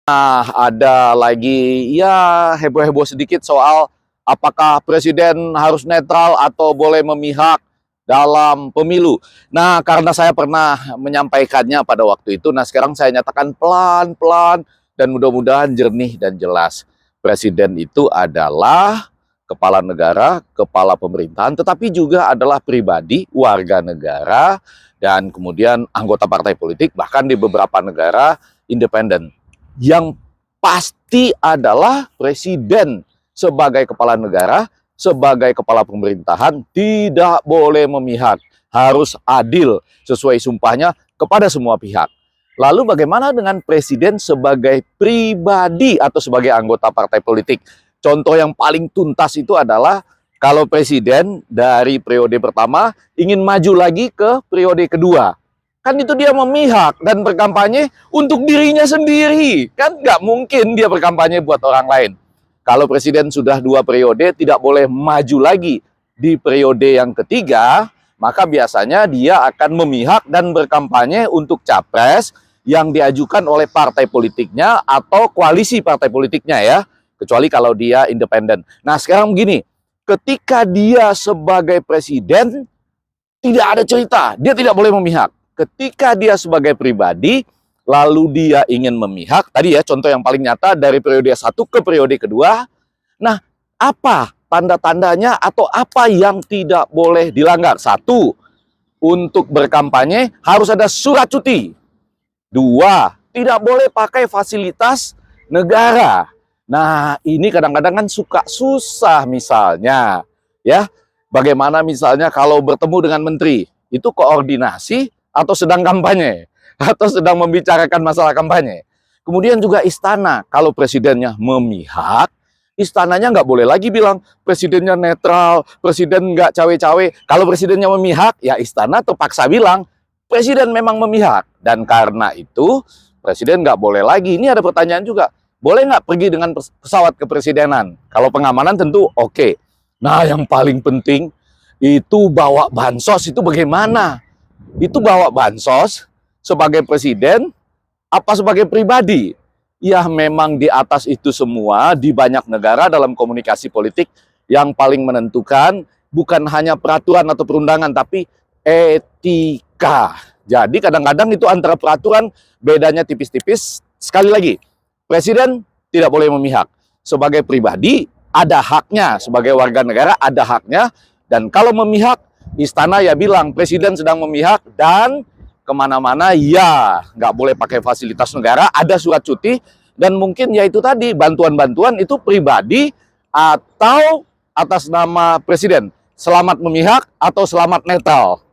Ada lagi ya heboh-heboh sedikit soal apakah presiden harus netral atau boleh memihak dalam pemilu. Nah, karena saya pernah menyampaikannya pada waktu itu, nah sekarang saya nyatakan pelan-pelan dan mudah-mudahan jernih dan jelas. Presiden itu adalah kepala negara, kepala pemerintahan, tetapi juga adalah pribadi, warga negara, dan kemudian anggota partai politik, bahkan di beberapa negara independen. Yang pasti adalah presiden sebagai kepala negara, sebagai kepala pemerintahan tidak boleh memihak, harus adil sesuai sumpahnya kepada semua pihak. Lalu bagaimana dengan presiden sebagai pribadi atau sebagai anggota partai politik? Contoh yang paling tuntas itu adalah kalau presiden dari periode pertama ingin maju lagi ke periode kedua. Kan itu dia memihak dan berkampanye untuk dirinya sendiri. Kan nggak mungkin dia berkampanye buat orang lain. Kalau presiden sudah 2 periode tidak boleh maju lagi di periode yang ketiga, maka biasanya dia akan memihak dan berkampanye untuk capres yang diajukan oleh partai politiknya atau koalisi partai politiknya ya. Kecuali kalau dia independen. Nah sekarang begini, ketika dia sebagai presiden tidak ada cerita, dia tidak boleh memihak. Ketika dia sebagai pribadi, lalu dia ingin memihak, tadi ya contoh yang paling nyata dari periode 1 ke periode kedua, nah apa tanda-tandanya atau apa yang tidak boleh dilanggar? 1, untuk berkampanye harus ada surat cuti. 2, tidak boleh pakai fasilitas negara. Nah ini kadang-kadang kan suka susah misalnya, ya bagaimana misalnya kalau bertemu dengan menteri, itu koordinasi atau sedang kampanye, atau sedang membicarakan masalah kampanye. Kemudian juga istana, kalau presidennya memihak, istananya nggak boleh lagi bilang presidennya netral, presiden nggak cawe-cawe. Kalau presidennya memihak, ya istana terpaksa bilang presiden memang memihak. Dan karena itu, presiden nggak boleh lagi. Ini ada pertanyaan juga, boleh nggak pergi dengan pesawat kepresidenan? Kalau pengamanan tentu oke. Nah yang paling penting, itu bawa bansos itu bagaimana? Itu bawa bansos sebagai presiden apa sebagai pribadi? Ya memang di atas itu semua di banyak negara dalam komunikasi politik yang paling menentukan bukan hanya peraturan atau perundangan tapi etika. Jadi kadang-kadang itu antara peraturan bedanya tipis-tipis. Sekali lagi, presiden tidak boleh memihak. Sebagai pribadi ada haknya, sebagai warga negara ada haknya, dan kalau memihak istana ya bilang presiden sedang memihak dan kemana-mana ya nggak boleh pakai fasilitas negara, ada surat cuti, dan mungkin ya itu tadi bantuan-bantuan itu pribadi atau atas nama presiden, selamat memihak atau selamat netral.